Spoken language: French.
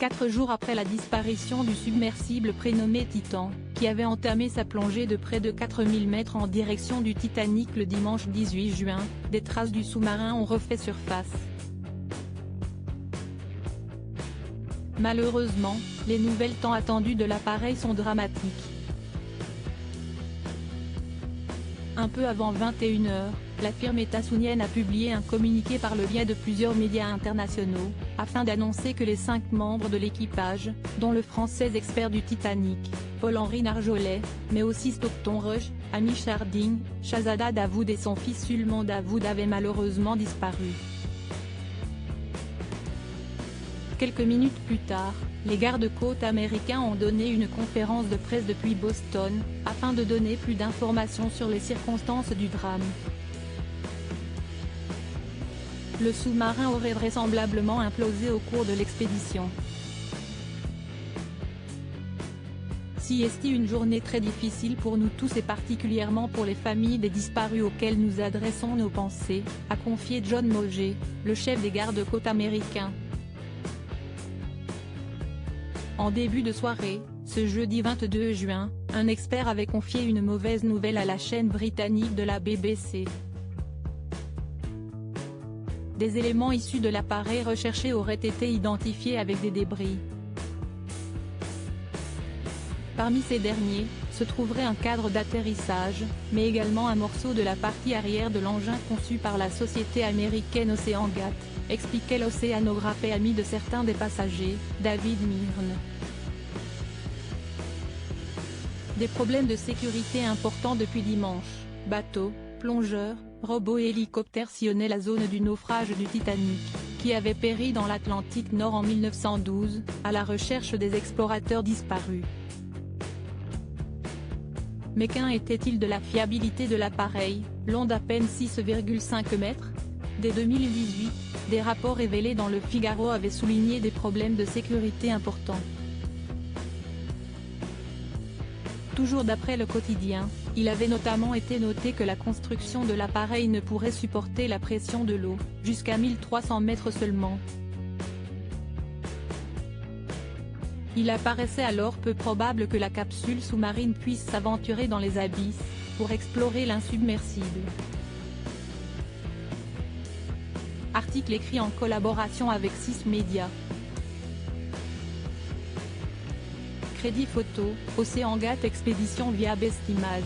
4 jours après la disparition du submersible prénommé Titan, qui avait entamé sa plongée de près de 4000 mètres en direction du Titanic le dimanche 18 juin, des traces du sous-marin ont refait surface. Malheureusement, les nouvelles tant attendues de l'appareil sont dramatiques. Un peu avant 21 h, la firme états-unienne a publié un communiqué par le biais de plusieurs médias internationaux, afin d'annoncer que les 5 membres de l'équipage, dont le Français expert du Titanic, Paul-Henri Narjolet, mais aussi Stockton Rush, Hamish Harding, Shahzada Dawood et son fils Sulman Dawood avaient malheureusement disparu. Quelques minutes plus tard, les gardes-côtes américains ont donné une conférence de presse depuis Boston, afin de donner plus d'informations sur les circonstances du drame. Le sous-marin aurait vraisemblablement implosé au cours de l'expédition. C'est une journée très difficile pour nous tous et particulièrement pour les familles des disparus auxquelles nous adressons nos pensées, a confié John Moget, le chef des gardes-côtes américains. En début de soirée, ce jeudi 22 juin, un expert avait confié une mauvaise nouvelle à la chaîne britannique de la BBC. Des éléments issus de l'appareil recherché auraient été identifiés avec des débris. Parmi ces derniers, se trouverait un cadre d'atterrissage, mais également un morceau de la partie arrière de l'engin conçu par la société américaine OceanGate, expliquait l'océanographe et ami de certains des passagers, David Myrne. Des problèmes de sécurité importants depuis dimanche, bateaux, plongeurs, robots et hélicoptères sillonnaient la zone du naufrage du Titanic, qui avait péri dans l'Atlantique Nord en 1912, à la recherche des explorateurs disparus. Mais qu'en était-il de la fiabilité de l'appareil, long d'à peine 6,5 mètres ? Dès 2018, des rapports révélés dans le Figaro avaient souligné des problèmes de sécurité importants. Toujours d'après le quotidien, il avait notamment été noté que la construction de l'appareil ne pourrait supporter la pression de l'eau, jusqu'à 1300 mètres seulement. Il apparaissait alors peu probable que la capsule sous-marine puisse s'aventurer dans les abysses, pour explorer l'insubmersible. Article écrit en collaboration avec 6 médias. Crédit photo, OceanGate Expédition via Best Images.